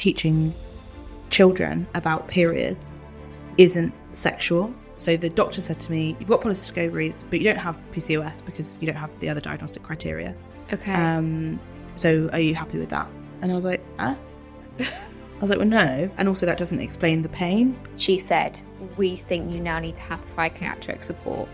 teaching children about periods isn't sexual. So the doctor said to me, you've got polycystic ovaries, but you don't have PCOS because you don't have the other diagnostic criteria. Okay. So are you happy with that? And I was like, I was like, well, no. And also that doesn't explain the pain. She said, we think you now need to have psychiatric support.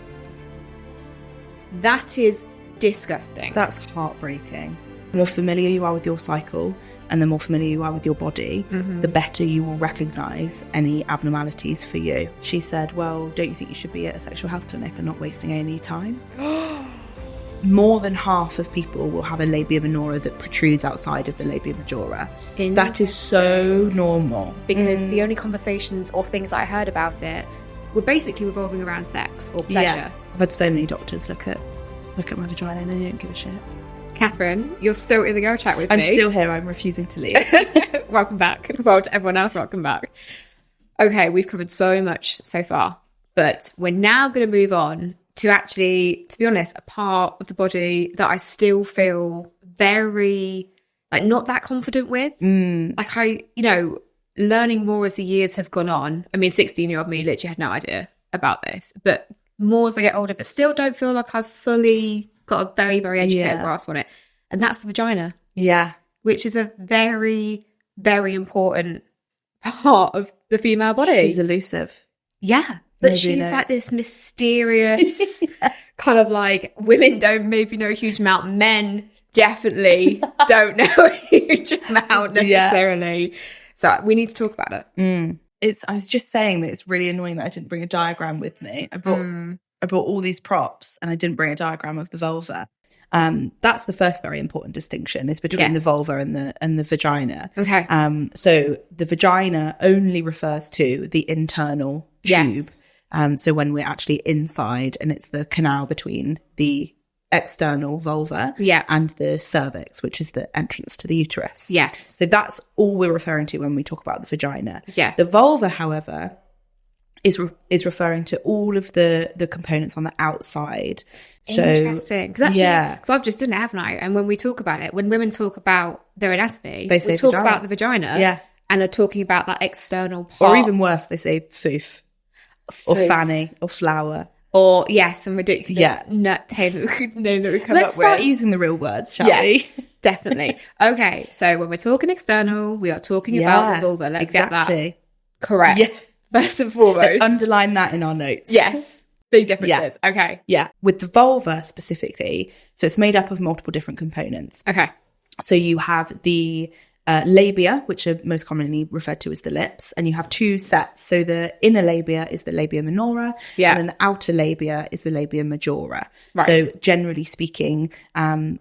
That is disgusting. That's heartbreaking. The more familiar you are with your cycle and the more familiar you are with your body, the better you will recognise any abnormalities for you. She said, well, don't you think you should be at a sexual health clinic and not wasting any time? More than half of people will have a labia minora that protrudes outside of the labia majora. That is so normal. Because the only conversations or things that I heard about it were basically revolving around sex or pleasure. Yeah. I've had so many doctors look at my vagina and they don't give a shit. Kathryn, you're still in the girl chat with me. I'm still here. I'm refusing to leave. Welcome back. Well, to everyone else, welcome back. Okay, we've covered so much so far, but we're now going to move on to actually, to be honest, a part of the body that I still feel very, not that confident with. Learning more as the years have gone on. I mean, 16-year-old me literally had no idea about this, but more as I get older, but still don't feel like I've fully got a very, very educated grasp on it. And that's the vagina. Yeah. Which is a very, very important part of the female body. She's elusive. Yeah. But she's like this mysterious kind of women don't maybe know a huge amount. Men definitely don't know a huge amount necessarily. Yeah. So we need to talk about it. I was just saying that it's really annoying that I didn't bring a diagram with me. I brought all these props and I didn't bring a diagram of the vulva. That's the first very important distinction is between the vulva and the vagina. Okay. So the vagina only refers to the internal tube. So when we're actually inside and it's the canal between the external vulva and the cervix, which is the entrance to the uterus. Yes. So that's all we're referring to when we talk about the vagina. Yes. The vulva, however, is referring to all of the components on the outside. So, interesting. Because I've just done it, haven't I? And when we talk about it, when women talk about their anatomy, we talk about the vagina and are talking about that external part. Or even worse, they say foof. Or fanny or flower. Or, some ridiculous nut name that we come up with. Let's start using the real words, shall we? Yes, definitely. Okay, so when we're talking external, we are talking about the vulva. Let's get that correct. Yes. First and foremost. Let's underline that in our notes. Yes. Big differences. Yeah. Okay. Yeah. With the vulva specifically, so it's made up of multiple different components. Okay. So you have the labia, which are most commonly referred to as the lips, and you have two sets. So the inner labia is the labia minora, and then the outer labia is the labia majora. Right. So generally speaking,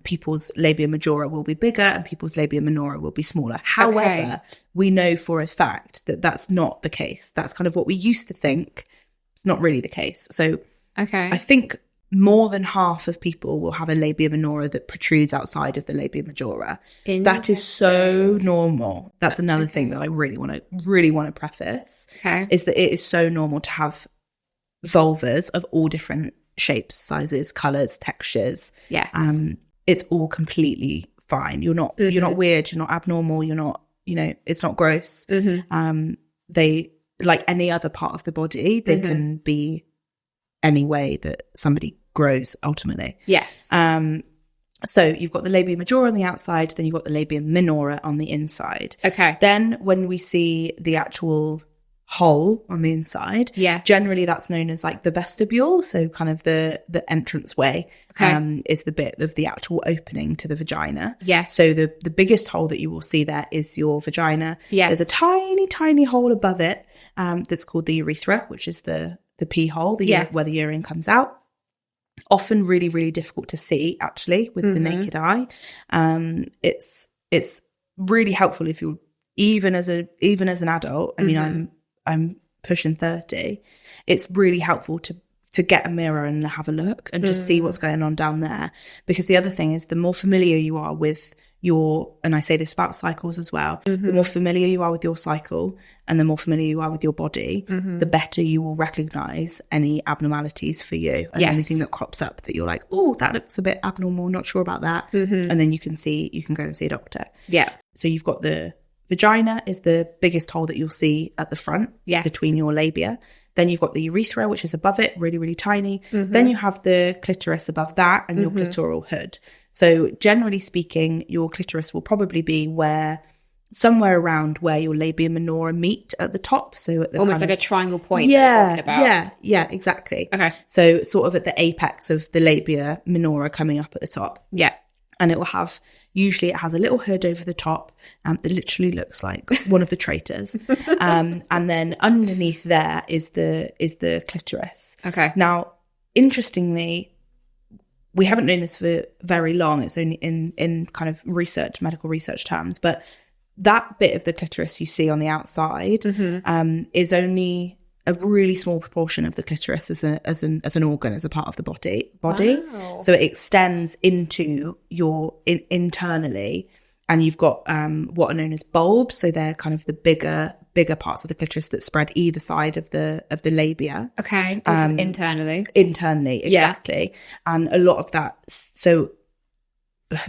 people's labia majora will be bigger and people's labia minora will be smaller. However, we know for a fact that that's not the case. That's kind of what we used to think. It's not really the case. So I think more than half of people will have a labia minora that protrudes outside of the labia majora. That is so normal. That's another thing that I really want to preface is that it is so normal to have vulvas of all different shapes, sizes, colours, textures. Yes. It's all completely fine. You're not weird, you're not abnormal, you're not, it's not gross. They, like any other part of the body, they can be any way that somebody grows ultimately. Yes. So you've got the labia majora on the outside, then you've got the labia minora on the inside. Okay. Then when we see the actual hole on the inside, generally that's known as the vestibule, so kind of the entrance way is the bit of the actual opening to the vagina. Yes. So the biggest hole that you will see there is your vagina. Yes. There's a tiny hole above it that's called the urethra, which is the pee hole, where the urine comes out. Often really, really difficult to see actually with the naked eye. It's really helpful if you're even as an adult. I mean, I'm pushing 30. It's really helpful to get a mirror and have a look and just see what's going on down there. Because the other thing is, the more familiar you are with and I say this about cycles as well, the more familiar you are with your cycle and the more familiar you are with your body, the better you will recognise any abnormalities for you and anything that crops up that you're like, oh, that looks a bit abnormal, not sure about that. And then you can go and see a doctor. Yeah. So you've got the vagina is the biggest hole that you'll see at the front between your labia. Then you've got the urethra, which is above it, really, really tiny. Then you have the clitoris above that and your clitoral hood. So generally speaking, your clitoris will probably be somewhere around where your labia minora meet at the top. So at the almost like a triangle point that you're talking about. Yeah, exactly. Okay. So sort of at the apex of the labia minora coming up at the top. Yeah. And it has a little hood over the top that literally looks like one of the traitors. And then underneath there is the clitoris. Okay. Now, interestingly, we haven't known this for very long. It's only in kind of medical research terms, but that bit of the clitoris you see on the outside is only a really small proportion of the clitoris as an organ, as a part of the body. Wow. So it extends into internally, and you've got what are known as bulbs. So they're kind of the bigger parts of the clitoris that spread either side of the labia. Okay, this is internally. Internally, exactly. Yeah. And a lot of that. So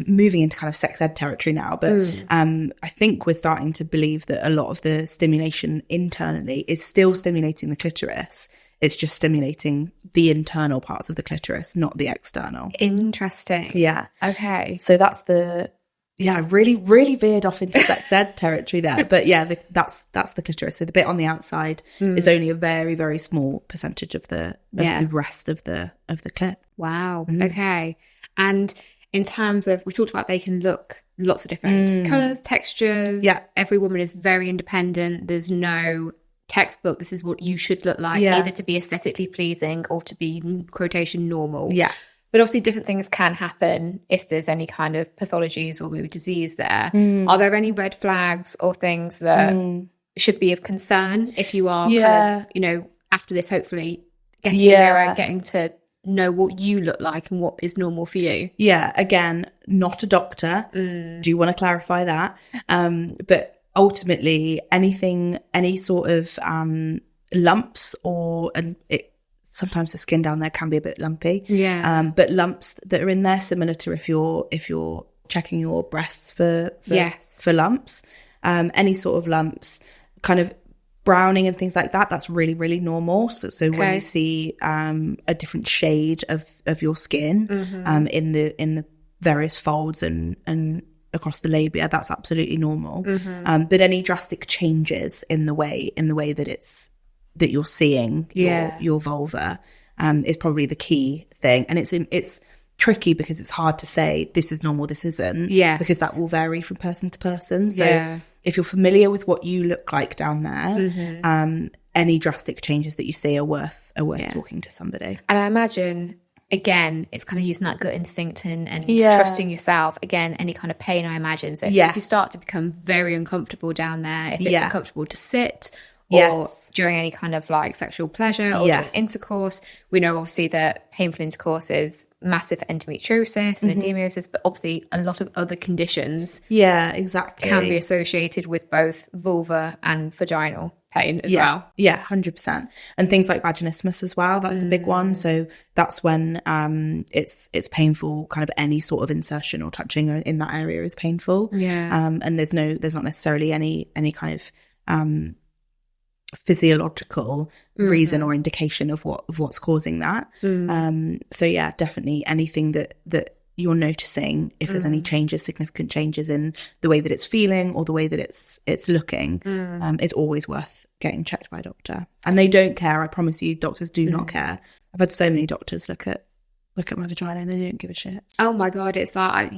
moving into kind of sex ed territory now, but I think we're starting to believe that a lot of the stimulation internally is still stimulating the clitoris. It's just stimulating the internal parts of the clitoris, not the external. Interesting. Yeah. Okay. So that's really, really veered off into sex ed territory there. But yeah, that's the clitoris. So the bit on the outside is only a very, very small percentage of the rest of the clit. Wow. Okay. And in terms of, we talked about they can look lots of different colours, textures. Yeah. Every woman is very independent. There's no textbook, this is what you should look like, either to be aesthetically pleasing or to be, quotation, normal. Yeah. But obviously different things can happen if there's any kind of pathologies or maybe disease there. Are there any red flags or things that should be of concern if you are kind of, after this, hopefully getting there and getting to know what you look like and what is normal for you? Yeah, again, not a doctor. Do want to clarify that. But ultimately, any sort of lumps sometimes the skin down there can be a bit lumpy. Yeah. But lumps that are in there, similar to if you're checking your breasts for lumps, any sort of lumps, kind of browning and things like that, that's really, really normal. So when you see a different shade of your skin in the various folds and across the labia, that's absolutely normal. But any drastic changes in the way that you're seeing your vulva is probably the key thing. And it's tricky because it's hard to say this is normal, this isn't, because that will vary from person to person. So if you're familiar with what you look like down there, any drastic changes that you see are worth talking to somebody. And I imagine, again, it's kind of using that gut instinct and trusting yourself. Again, any kind of pain, I imagine. So if you start to become very uncomfortable down there, if it's uncomfortable to sit, or during any kind of like sexual pleasure or during intercourse, we know obviously that painful intercourse is massive for endometriosis and edemosis, but obviously a lot of other conditions can be associated with both vulva and vaginal pain as well. Yeah, 100%. And things like vaginismus as well, that's a big one. So that's when it's painful, kind of any sort of insertion or touching in that area is painful. And there's not necessarily any kind of physiological reason or indication of what's causing that. So yeah, definitely anything that you're noticing, if there's any significant changes in the way that it's feeling or the way that it's looking, it's always worth getting checked by a doctor. And they don't care, I promise you, doctors do not care. I've had so many doctors look at my vagina and they don't give a shit. Oh my god, it's that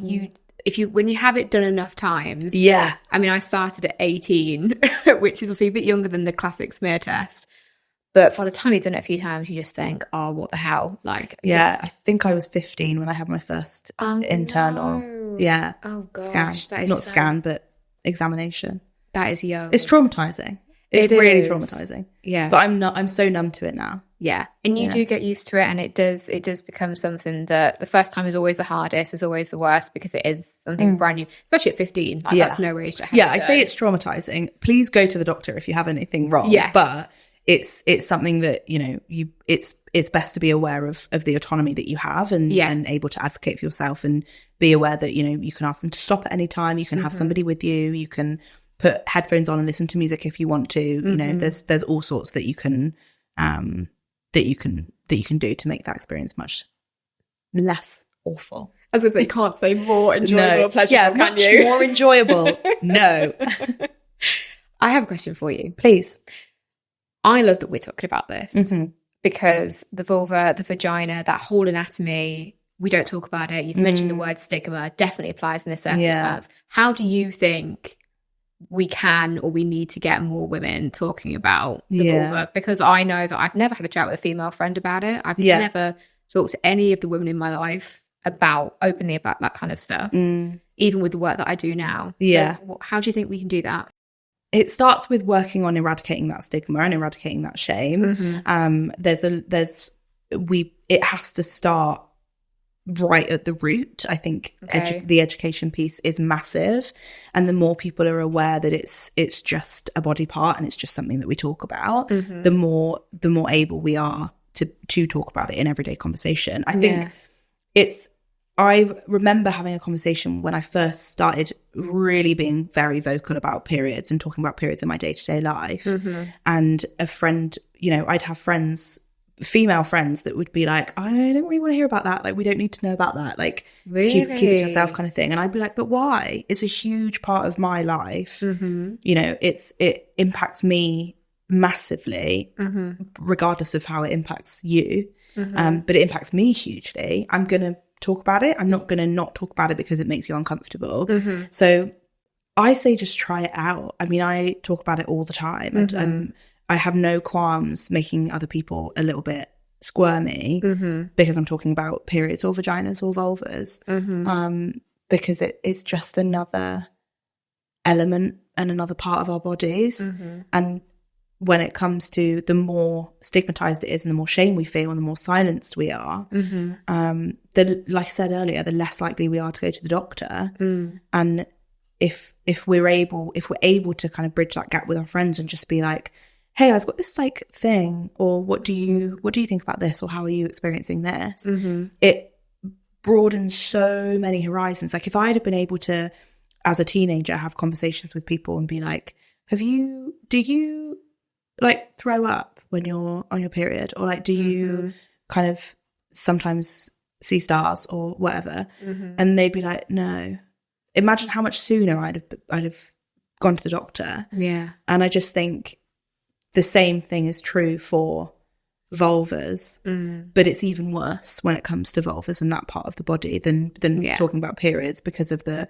when you have it done enough times. I mean, I started at 18, which is obviously a bit younger than the classic smear test. But by the time you've done it a few times, you just think, oh, what the hell? Like, I think I was 15 when I had my first internal scan. That is scan, but examination. That is young. It's traumatizing. It's really traumatizing. Yeah. But I'm so numb to it now. Yeah. And you do get used to it, and it does become something that the first time is always the hardest, is always the worst, because it is something brand new, especially at 15. Like, that's no age to have I say it's traumatizing. Please go to the doctor if you have anything wrong. Yes. But it's something that, it's best to be aware of the autonomy that you have and able to advocate for yourself, and be aware that, you can ask them to stop at any time. You can have somebody with you. You can put headphones on and listen to music if you want to. You know, there's all sorts that you can do to make that experience much less awful. As I say, you can't say more enjoyable or pleasurable, yeah, can much you? more enjoyable. No. I have a question for you. Please. I love that we're talking about this because the vulva, the vagina, that whole anatomy, we don't talk about it. You've mentioned the word stigma, definitely applies in this circumstance. Yeah. How do you think we can or we need to get more women talking about the vulva? Because I know that I've never had a chat with a female friend about it. I've never talked to any of the women in my life openly about that kind of stuff, even with the work that I do now. So how do you think we can do that? It starts with working on eradicating that stigma and eradicating that shame. It has to start right at the root. I think the education piece is massive, and the more people are aware that it's just a body part and it's just something that we talk about, the more able we are to talk about it in everyday conversation. I think I remember having a conversation when I first started really being very vocal about periods and talking about periods in my day-to-day life. And a friend, you know, I'd have female friends that would be like, I don't really want to hear about that. Like, we don't need to know about that. Like, keep it to yourself kind of thing. And I'd be like, but why? It's a huge part of my life. You know, it impacts me massively, regardless of how it impacts you. But it impacts me hugely. I'm going to talk about it. I'm not going to not talk about it because it makes you uncomfortable. So I say just try it out. I mean, I talk about it all the time. And I have no qualms making other people a little bit squirmy because I'm talking about periods or vaginas or vulvas, because it's just another element and another part of our bodies. And when it comes to the more stigmatized it is and the more shame we feel and the more silenced we are, like I said earlier, the less likely we are to go to the doctor. And if we're able to kind of bridge that gap with our friends and just be like, hey, I've got this like thing, or what do you think about this, or how are you experiencing this? It broadens so many horizons. Like, if I'd have been able to, as a teenager, have conversations with people and be like, do you like throw up when you're on your period, or like do you kind of sometimes see stars or whatever? And they'd be like, no. Imagine how much sooner I'd have gone to the doctor. And I just think the same thing is true for vulvas, but it's even worse when it comes to vulvas and that part of the body than talking about periods, because of the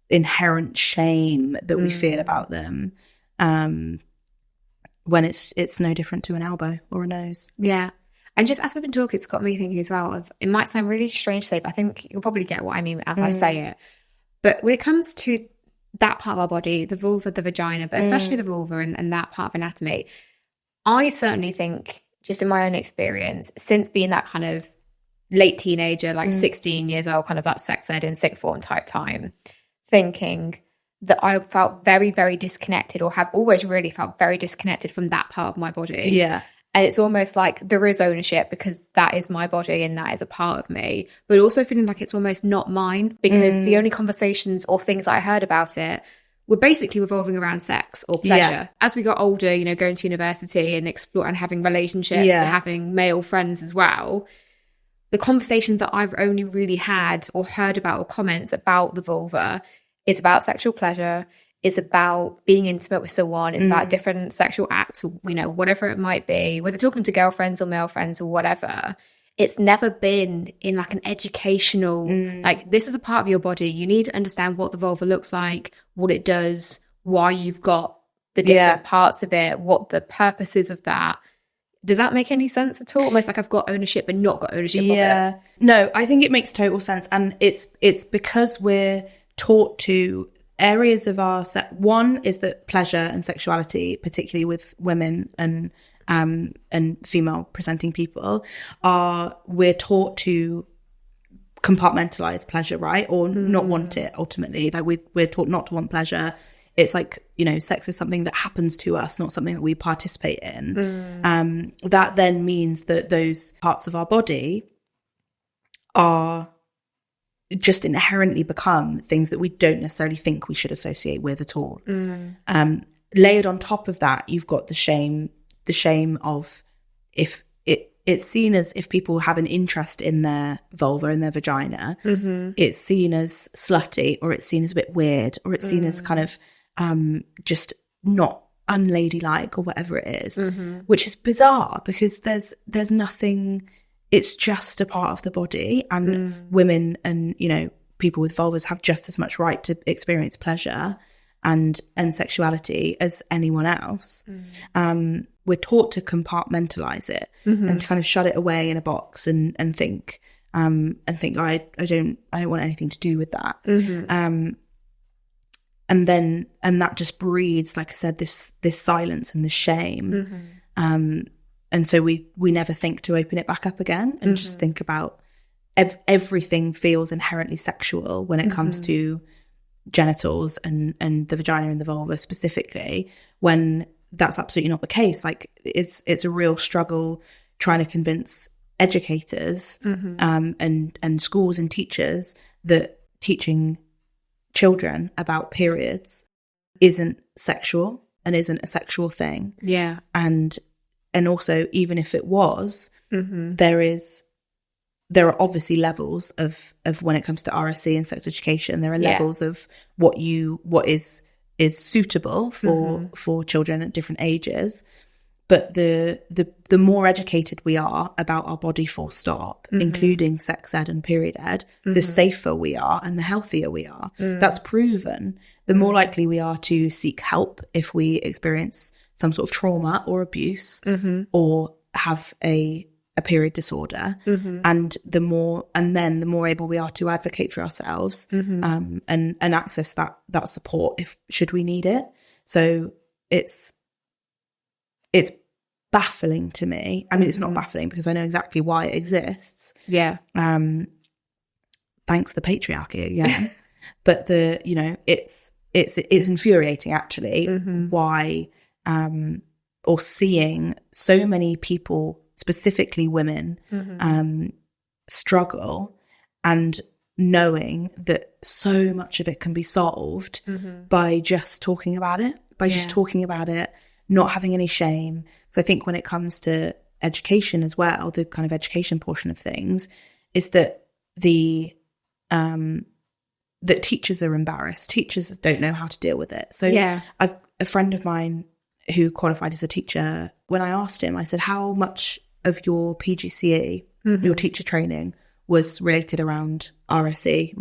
inherent shame that we feel about them, when it's no different to an elbow or a nose. And just as we've been talking, it's got me thinking as well of, it might sound really strange to say, but I think you'll probably get what I mean as I say it. But when it comes to that part of our body, the vulva, the vagina, but especially the vulva and that part of anatomy, I certainly think, just in my own experience, since being that kind of late teenager, like 16 years old, kind of that sex ed in sixth form type time, thinking that I felt very, very disconnected, or have always really felt very disconnected from that part of my body. And it's almost like there is ownership because that is my body and that is a part of me, but also feeling like it's almost not mine, because the only conversations or things I heard about it were basically revolving around sex or pleasure. As we got older, you know, going to university and explore and having relationships and having male friends as well, the conversations that I've only really had or heard about or comments about the vulva is about sexual pleasure, is about being intimate with someone, it's about different sexual acts, you know, whatever it might be, whether talking to girlfriends or male friends or whatever. It's never been in like an educational, like, this is a part of your body. You need to understand what the vulva looks like, what it does, why you've got the different parts of it, what the purpose is of that. Does that make any sense at all? Almost like I've got ownership but not got ownership of it. No, I think it makes total sense. And it's because we're taught to areas of our one is that pleasure and sexuality, particularly with women and female presenting people, we're taught to compartmentalize pleasure, right? Or not want it ultimately. Like we're taught not to want pleasure. It's like, you know, sex is something that happens to us, not something that we participate in. That then means that those parts of our body are just inherently become things that we don't necessarily think we should associate with at all. Layered on top of that, you've got the shame of if it's seen as, if people have an interest in their vulva and their vagina, it's seen as slutty, or it's seen as a bit weird, or it's seen as kind of just not unladylike, or whatever it is, which is bizarre, because there's nothing, it's just a part of the body, and women and, you know, people with vulvas have just as much right to experience pleasure and sexuality as anyone else. We're taught to compartmentalize it and to kind of shut it away in a box and think I don't want anything to do with that. And that just breeds, like I said, this silence and this shame. And so we never think to open it back up again and just think about everything feels inherently sexual when it comes to genitals and the vagina and the vulva specifically, when that's absolutely not the case. Like it's a real struggle trying to convince educators and schools and teachers that teaching children about periods isn't sexual and isn't a sexual thing. Yeah. And also, even if it was, there are obviously levels of when it comes to RSE and sex education, there are levels of what is suitable for children at different ages. But the more educated we are about our body, full stop, including sex ed and period ed, the safer we are and the healthier we are. That's proven. The more likely we are to seek help if we experience some sort of trauma or abuse or have a period disorder, and the more able we are to advocate for ourselves and access that support should we need it. So it's baffling to me. I mean, it's not baffling because I know exactly why it exists. Yeah. Thanks to the patriarchy again. But it's infuriating actually why or seeing so many people, specifically women, struggle, and knowing that so much of it can be solved by just talking about it, not having any shame. Because I think when it comes to education as well, the kind of education portion of things is that that teachers are embarrassed. Teachers don't know how to deal with it. So I've a friend of mine who qualified as a teacher, when I asked him, I said, how much of your PGCE, your teacher training, was related around RSE,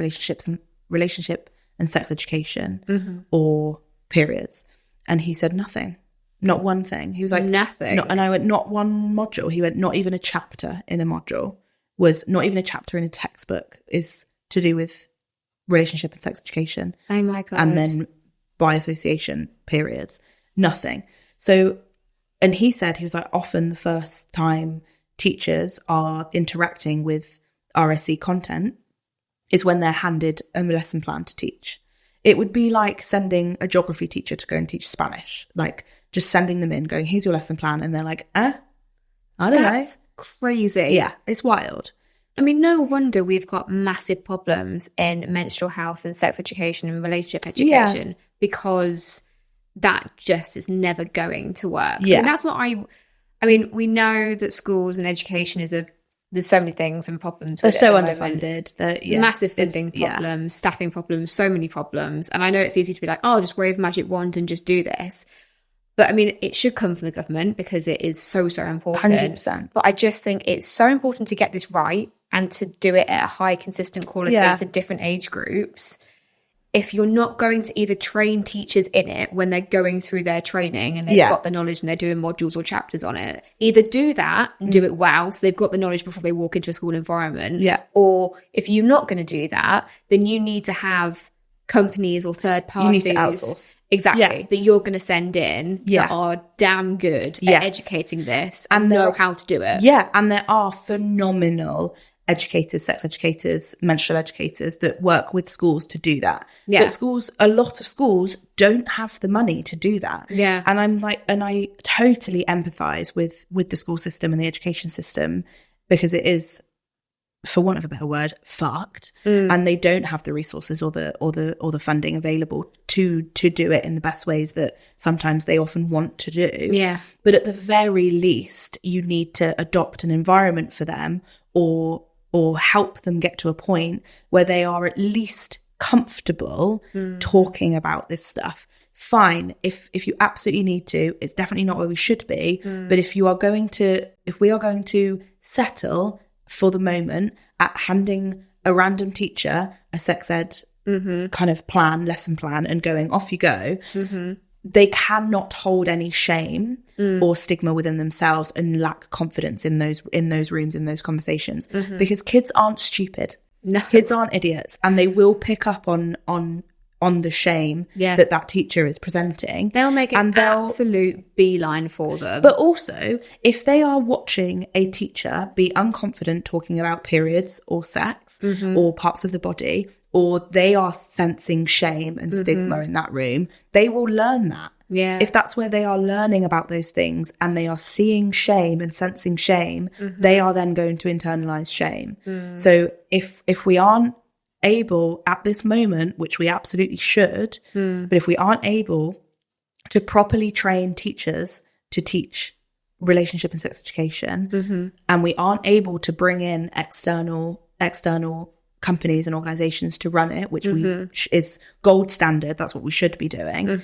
relationship and sex education, or periods? And he said nothing, not one thing. He was like, nothing. And I went, not one module. He went, not even a chapter in a module, was not even a chapter in a textbook is to do with relationship and sex education. Oh my God. And then by association, periods, nothing. So, and he said, he was like, often the first time teachers are interacting with RSE content is when they're handed a lesson plan to teach. It would be like sending a geography teacher to go and teach Spanish, like just sending them in, going, here's your lesson plan. And they're like, I don't know. That's crazy. Yeah, it's wild. I mean, no wonder we've got massive problems in menstrual health and sex education and relationship education, because that just is never going to work. Yeah. And that's what I mean, we know that schools and education there's so many things and problems. They're so underfunded. Massive funding problems, staffing problems, so many problems. And I know it's easy to be like, oh, just wave a magic wand and just do this. But I mean, it should come from the government because it is so, so important. 100%. But I just think it's so important to get this right and to do it at a high, consistent quality for different age groups. If you're not going to either train teachers in it when they're going through their training and they've got the knowledge and they're doing modules or chapters on it, either do that and do it well so they've got the knowledge before they walk into a school environment. Yeah. Or if you're not going to do that, then you need to have companies or third parties. You need to outsource. Exactly. That you're going to send in that are damn good at educating this and know how to do it. Yeah. And there are phenomenal educators, sex educators, menstrual educators that work with schools to do that. Yeah. But a lot of schools don't have the money to do that. Yeah. And I totally empathize with the school system and the education system, because it is for want of a better word, fucked, and they don't have the resources or the funding available to do it in the best ways that sometimes they often want to do. Yeah. But at the very least, you need to adopt an environment for them, or help them get to a point where they are at least comfortable talking about this stuff. Fine, if you absolutely need to, it's definitely not where we should be. But if we are going to settle for the moment at handing a random teacher a sex ed kind of lesson plan, and going, off you go, they cannot hold any shame or stigma within themselves and lack confidence in those rooms, in those conversations, because kids aren't stupid. No. Kids aren't idiots, and they will pick up on the shame that teacher is presenting. They'll make an absolute beeline for them. But also, if they are watching a teacher be unconfident talking about periods or sex or parts of the body, or they are sensing shame and stigma in that room, they will learn that. Yeah. If that's where they are learning about those things and they are seeing shame and sensing shame, they are then going to internalize shame. So if we aren't able at this moment, which we absolutely should, but if we aren't able to properly train teachers to teach relationship and sex education, and we aren't able to bring in external companies and organizations to run it, which is gold standard, that's what we should be doing,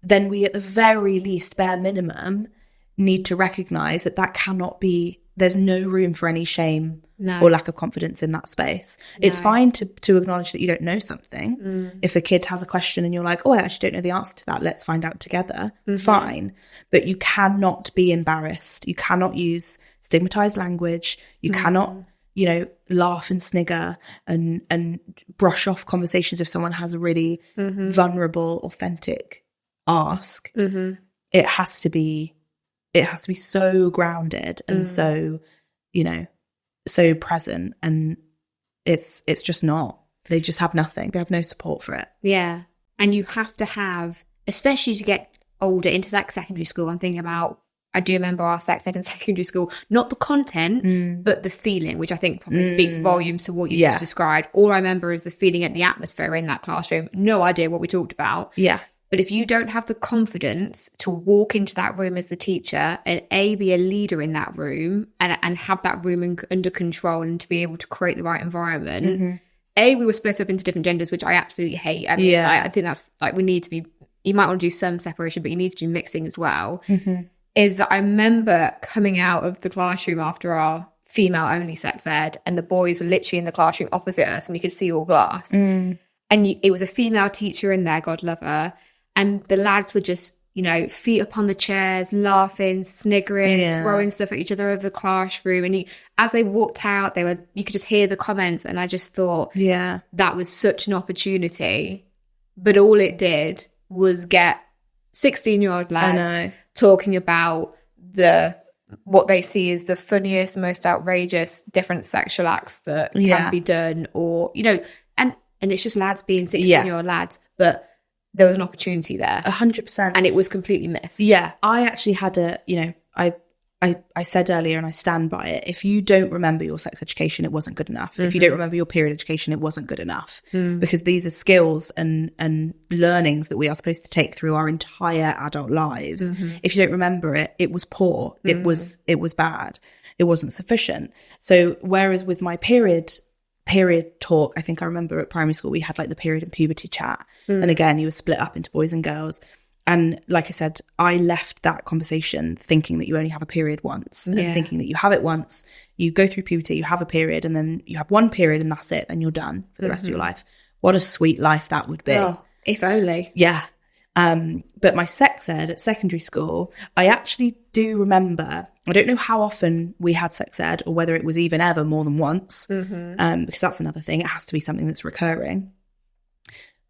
then we at the very least, bare minimum, need to recognize that cannot be, there's no room for any shame or lack of confidence in that space. It's fine to acknowledge that you don't know something. If a kid has a question and you're like, oh, I actually don't know the answer to that, let's find out together. Fine. But you cannot be embarrassed. You cannot use stigmatized language. You cannot, laugh and snigger and brush off conversations if someone has a really vulnerable, authentic ask. It has to be so grounded and so, so present, and it's just not. They just have nothing. They have no support for it. Yeah. And you have to have, especially to get older into secondary school, I'm thinking about, I do remember our sex ed in secondary school, not the content, but the feeling, which I think probably speaks volumes to what you just described. All I remember is the feeling and the atmosphere in that classroom. No idea what we talked about. Yeah. But if you don't have the confidence to walk into that room as the teacher and be a leader in that room and have that room under control and to be able to create the right environment, we were split up into different genders, which I absolutely hate. I mean, I think that's we need to be, you might want to do some separation, but you need to do mixing as well. Is that I remember coming out of the classroom after our female only sex ed, and the boys were literally in the classroom opposite us, and we could see all glass. And it was a female teacher in there, God love her. And the lads were just, feet upon the chairs, laughing, sniggering, throwing stuff at each other over the classroom. And as they walked out, you could just hear the comments. And I just thought, that was such an opportunity. But all it did was get 16-year-old lads talking about what they see as the funniest, most outrageous, different sexual acts that can be done, or, and it's just lads being 16-year-old lads. But there was an opportunity there. 100%. And it was completely missed. Yeah. I actually had I said earlier, and I stand by it, if you don't remember your sex education, it wasn't good enough. If you don't remember your period education, it wasn't good enough. Because these are skills and learnings that we are supposed to take through our entire adult lives. If you don't remember it, it was poor. It was bad. It wasn't sufficient. So whereas with my period talk, I think I remember at primary school we had the period and puberty chat, and again you were split up into boys and girls, and like I said, I left that conversation thinking that you only have a period once, and thinking that you have it once, you go through puberty, you have a period, and then you have one period and that's it, and you're done for the rest of your life. What a sweet life that would be. Oh, if only. Yeah. But my sex ed at secondary school, I actually do remember, I don't know how often we had sex ed or whether it was even ever more than once, because that's another thing. It has to be something that's recurring.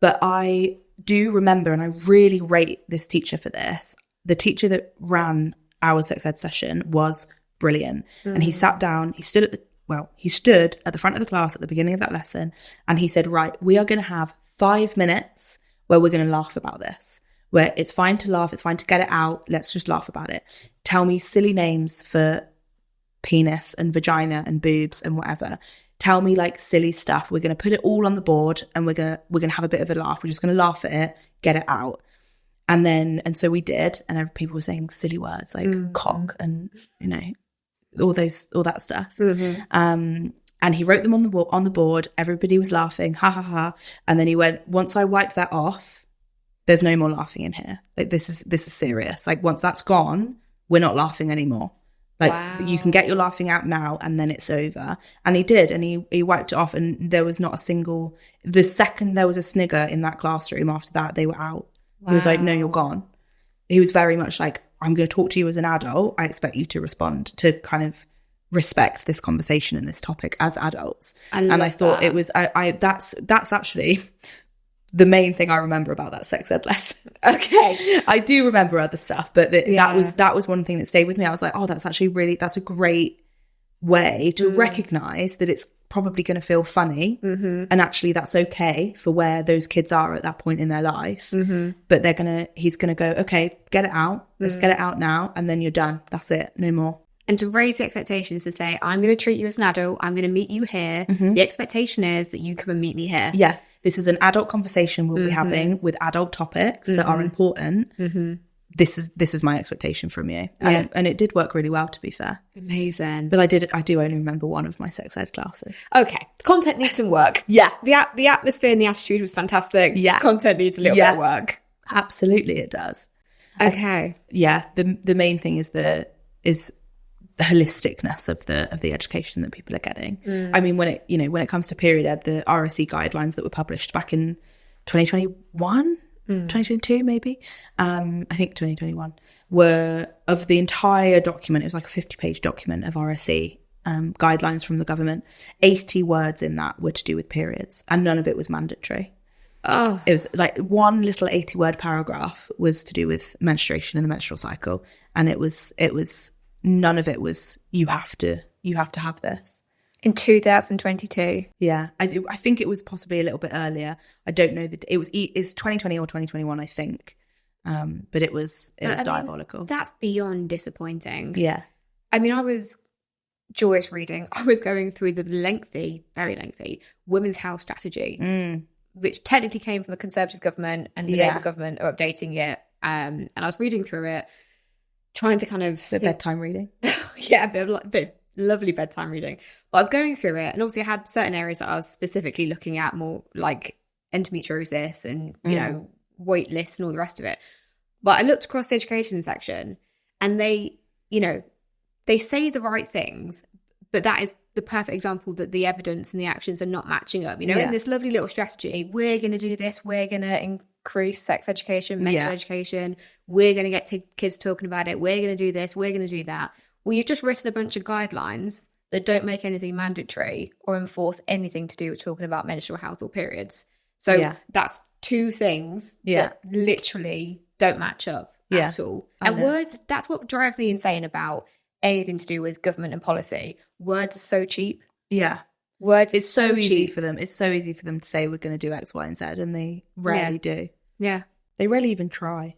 But I do remember, and I really rate this teacher for this, the teacher that ran our sex ed session was brilliant. And he sat down, he stood at the front of the class at the beginning of that lesson, and he said, right, we are going to have 5 minutes where we're going to laugh about this, where it's fine to laugh, it's fine to get it out, let's just laugh about it. Tell me silly names for penis and vagina and boobs and whatever. Tell me like silly stuff. We're going to put it all on the board and we're going to have a bit of a laugh. We're just going to laugh at it, get it out. And so we did, and people were saying silly words like cock and, you know, all that stuff. And he wrote them on the board. Everybody was laughing, ha ha ha. And then he went, once I wipe that off, there's no more laughing in here. Like this is serious. Like once that's gone, we're not laughing anymore. Like you can get your laughing out now and then it's over. And he did, and he wiped it off, and there was not a single, the second there was a snigger in that classroom after that, they were out. He was like, no, you're gone. He was very much like, I'm going to talk to you as an adult. I expect you to respond, to kind of respect this conversation and this topic as adults. I thought it was, that's actually the main thing I remember about that sex ed lesson. Okay. I do remember other stuff, but that was one thing that stayed with me. I was like, oh, that's a great way to recognize that it's probably going to feel funny, and actually that's okay for where those kids are at that point in their life. But he's gonna go, okay, get it out, let's get it out now, and then you're done, that's it, no more. And to raise the expectations, to say, I'm going to treat you as an adult, I'm going to meet you here, the expectation is that you come and meet me here. Yeah, this is an adult conversation we'll be having with adult topics that are important. This is my expectation from you. And it did work really well, to be fair. Amazing. But I do only remember one of my sex ed classes. Okay. The content needs some work. Yeah. The atmosphere and the attitude was fantastic. Yeah. Content needs a little bit of work. Absolutely it does. Okay. The main thing is the holisticness of the education that people are getting. I mean, when it comes to period ed, the RSE guidelines that were published back in 2021, 2022 maybe, I think 2021, were, of the entire document, it was like a 50-page document of RSE guidelines from the government. 80 words in that were to do with periods, and none of it was mandatory. Oh, it was like one little 80-word paragraph was to do with menstruation and the menstrual cycle, and it was none of it was you have to have this. In 2022. Yeah, I think it was possibly a little bit earlier. I don't know that it's 2020 or 2021, I think. But it was diabolical. That's beyond disappointing. Yeah. I mean, I was joyous reading. I was going through the very lengthy women's health strategy, which technically came from the Conservative government, and the Labour government are updating it. And I was reading through it, trying to kind of bedtime reading. Yeah, a bit lovely bedtime reading. But I was going through it, and obviously I had certain areas that I was specifically looking at, more like endometriosis and you know, wait lists and all the rest of it. But I looked across the education section, and they say the right things, but that is the perfect example that the evidence and the actions are not matching up. In this lovely little strategy, we're going to do this, we're going to increase sex education, mental education, we're going to get kids talking about it, we're going to do this, we're going to do that. Well, you've just written a bunch of guidelines that don't make anything mandatory or enforce anything to do with talking about menstrual health or periods. So that's two things that literally don't match up at all. And words, that's what drives me insane about anything to do with government and policy. Words are so cheap. Yeah. Words it's so easy for them. It's so easy for them to say we're going to do X, Y, and Z, and they rarely do. Yeah. They rarely even try.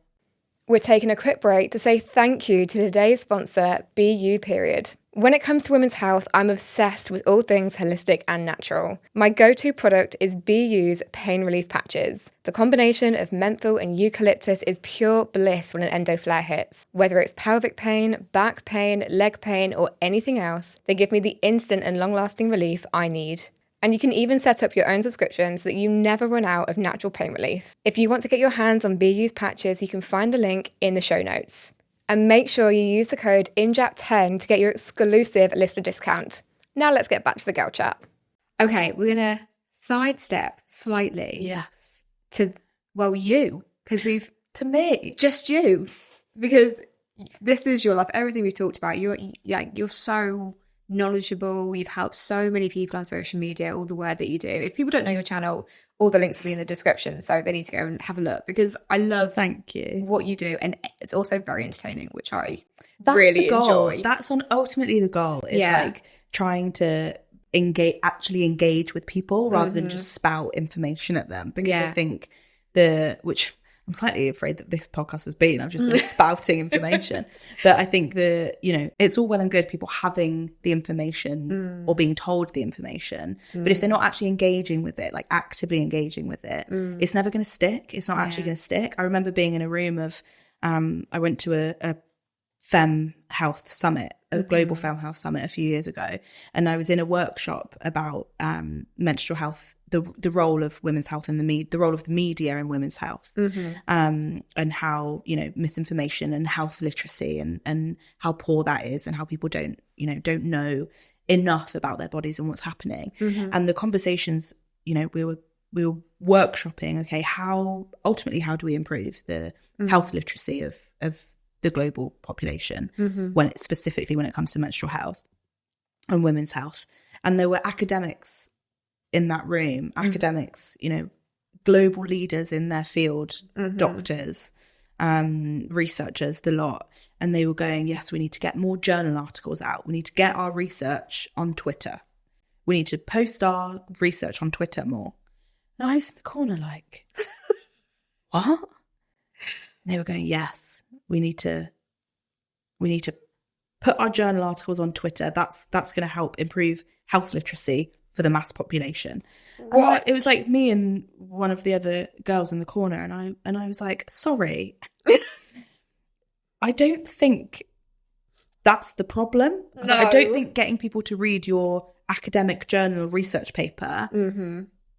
We're taking a quick break to say thank you to today's sponsor, BU Period. When it comes to women's health, I'm obsessed with all things holistic and natural. My go-to product is BU's pain relief patches. The combination of menthol and eucalyptus is pure bliss when an endo flare hits. Whether it's pelvic pain, back pain, leg pain, or anything else, they give me the instant and long-lasting relief I need. And you can even set up your own subscription so that you never run out of natural pain relief. If you want to get your hands on BU's patches, you can find the link in the show notes. And make sure you use the code INJAP10 to get your exclusive listener discount. Now let's get back to the girl chat. Okay, we're going to sidestep slightly. Yes. To, well, you. Because to me. Just you. Because this is your life. Everything we've talked about, you're so knowledgeable. You've helped so many people on social media, all the work that you do. If people don't know your channel, all the links will be in the description, so they need to go and have a look, because I love thank you what you do, and it's also very entertaining, which I That's really the goal. enjoy. That's ultimately the goal. It's like trying to engage with people rather than just spout information at them, because I think which I'm slightly afraid that this podcast has been, I've just been spouting information. But I think it's all well and good people having the information or being told the information. But if they're not actually engaging with it, like actively engaging with it, it's never going to stick. It's not actually going to stick. I remember being in a room of, I went to a Femme Health Summit, a global Femme Health Summit a few years ago. And I was in a workshop about menstrual health, the role of women's health and the role of the media in women's health, and how, misinformation and health literacy and how poor that is, and how people don't know enough about their bodies and what's happening. And the conversations, we were workshopping, okay, how do we improve the health literacy of the global population when it comes to menstrual health and women's health. And there were academics in that room, global leaders in their field, doctors, researchers, the lot. And they were going, yes, we need to get more journal articles out. We need to get our research on Twitter. We need to post our research on Twitter more. And I was in the corner like, what? And they were going, yes, we need to put our journal articles on Twitter. That's going to help improve health literacy for the mass population. It was like me and one of the other girls in the corner, and I was like, sorry, I don't think that's the problem. No. I don't think getting people to read your academic journal research paper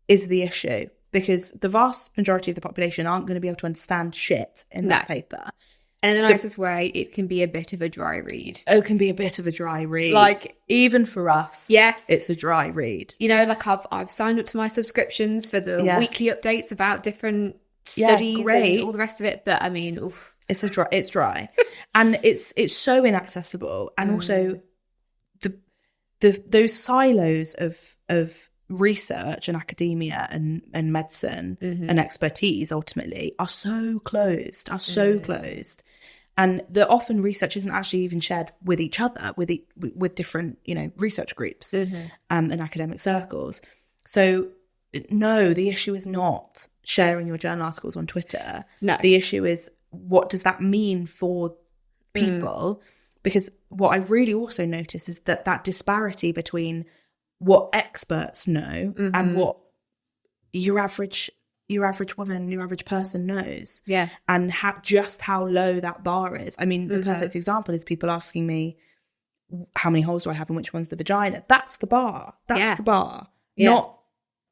is the issue, because the vast majority of the population aren't going to be able to understand shit in that paper. And in the nicest way, it can be a bit of a dry read. Oh, it can be a bit of a dry read. Like, even for us, yes, it's a dry read. Like I've signed up to my subscriptions for the weekly updates about different studies and all the rest of it. But I mean, oof. It's dry. And it's so inaccessible. And also those silos of research and academia and medicine and expertise ultimately are so closed, and that often research isn't actually even shared with each other, with different research groups and academic circles. So no, the issue is not sharing your journal articles on Twitter. No, the issue is, what does that mean for people? Because what I really also notice is that disparity between what experts know and what your average woman, your average person knows. Yeah. And how low that bar is. I mean, the perfect example is people asking me, how many holes do I have and which one's the vagina? That's the bar. That's the bar. Yeah.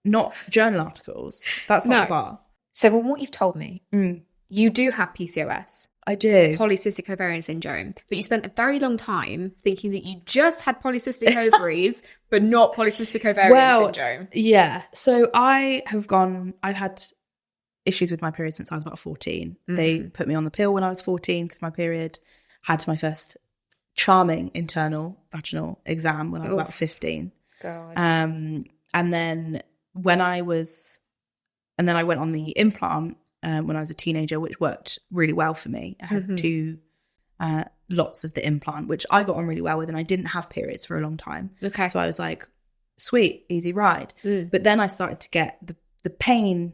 Not journal articles. That's not the bar. So from what you've told me, you do have PCOS. I do. Polycystic Ovarian Syndrome. But you spent a very long time thinking that you just had polycystic ovaries, but not Polycystic Ovarian Syndrome. Yeah. So I've had issues with my period since I was about 14. They put me on the pill when I was 14 because my period, had my first charming internal vaginal exam when I was about 15. God. And then I went on the implant when I was a teenager, which worked really well for me. I had 2 lots of the implant, which I got on really well with, and I didn't have periods for a long time. Okay. So I was like, sweet, easy ride. But then I started to get the pain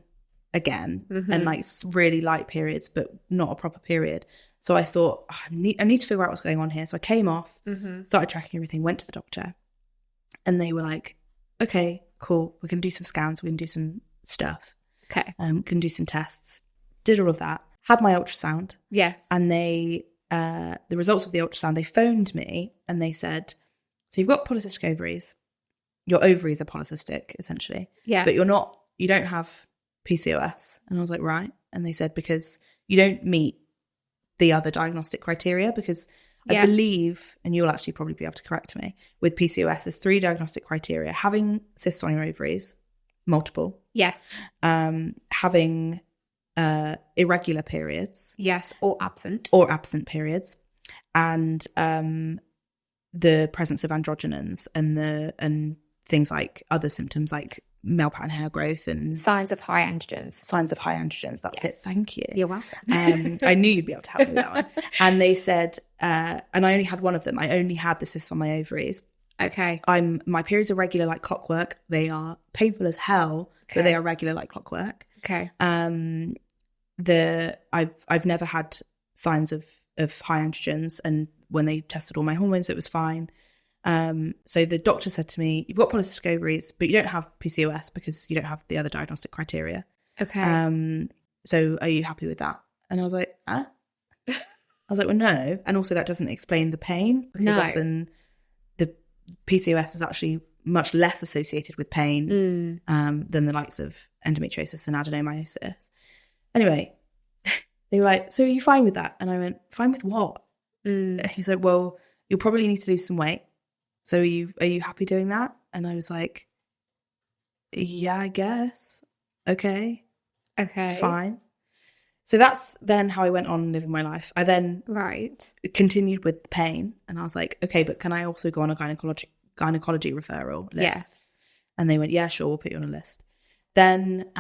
again and like really light periods, but not a proper period. So I thought, I need to figure out what's going on here. So I came off, started tracking everything, went to the doctor, and they were like, okay, cool, we can do some scans, we can do some stuff. Okay. Can do some tests. Did all of that. Had my ultrasound. Yes. And they, the results of the ultrasound, they phoned me and they said, so you've got polycystic ovaries. Your ovaries are polycystic, essentially. Yes. But you don't have PCOS. And I was like, right. And they said, because you don't meet the other diagnostic criteria, because I believe, and you'll actually probably be able to correct me, with PCOS, there's 3 diagnostic criteria: having cysts on your ovaries, multiple. Yes. Having irregular periods. Yes, or absent periods, and the presence of androgens and things like other symptoms like male pattern hair growth and signs of high androgens. That's it. Thank you. You're welcome. I knew you'd be able to help me with that one. And they said, and I only had one of them. I only had the cysts on my ovaries. Okay. My periods are regular like clockwork. They are painful as hell, but they are regular like clockwork. Okay. I've never had signs of high androgens, and when they tested all my hormones, it was fine. So the doctor said to me, "You've got polycystic ovaries, but you don't have PCOS because you don't have the other diagnostic criteria. Okay. So are you happy with that?" And I was like, "Huh?" I was like, "Well, no." And also that doesn't explain the pain, because often the PCOS is actually much less associated with pain than the likes of endometriosis and adenomyosis. Anyway, they were like, "So are you fine with that?" And I went, "Fine with what?" He's like, "Well, you'll probably need to lose some weight. So are you happy doing that?" And I was like, "Yeah, I guess. Okay, fine." So that's then how I went on living my life. I then continued with the pain, and I was like, "Okay, but can I also go on a gynecology referral list?" Yes. And they went, "Yeah, sure, we'll put you on a list." Then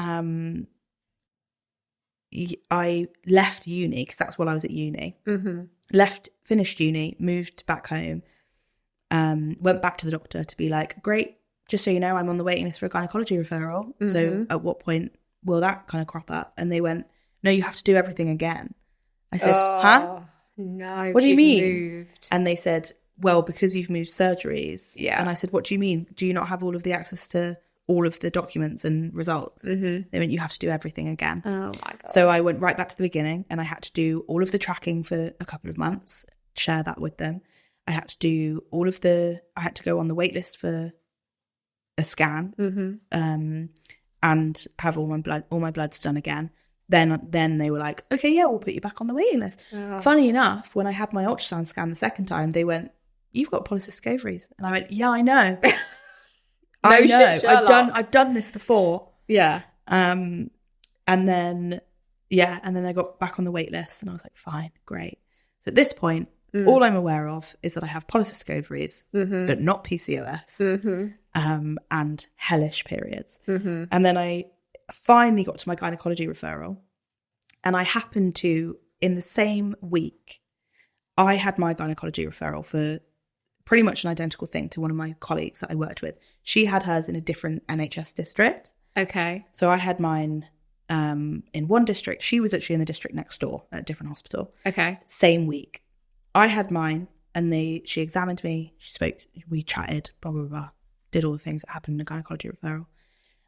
I left uni, because that's while I was at uni. Finished uni, moved back home, went back to the doctor to be like, "Great, just so you know, I'm on the waiting list for a gynecology referral. So at what point will that kind of crop up?" And they went, "No, you have to do everything again." I said, "Huh? No. What do you mean?" Moved. And they said, "Well, because you've moved surgeries." Yeah. And I said, "What do you mean? Do you not have all of the access to all of the documents and results?" They went, "You have to do everything again." Oh my God. So I went right back to the beginning, and I had to do all of the tracking for a couple of months, share that with them. I had to do I had to go on the wait list for a scan, and have all my bloods done again. Then they were like, "Okay, yeah, we'll put you back on the waiting list." Funny enough, when I had my ultrasound scan the second time, they went, "You've got polycystic ovaries." And I went, "Yeah, I know." I know. Shit, I've done this before. Yeah. And then I got back on the wait list, and I was like, "Fine, great." So at this point, all I'm aware of is that I have polycystic ovaries, but not PCOS, and hellish periods. And then I finally got to my gynecology referral, and I happened to, in the same week, I had my gynecology referral for pretty much an identical thing to one of my colleagues that I worked with. She had hers in a different NHS district. Okay. So I had mine in one district. She was actually in the district next door at a different hospital. Okay. Same week. I had mine, and she examined me. She spoke, we chatted, blah, blah, blah. Did all the things that happen in a gynecology referral.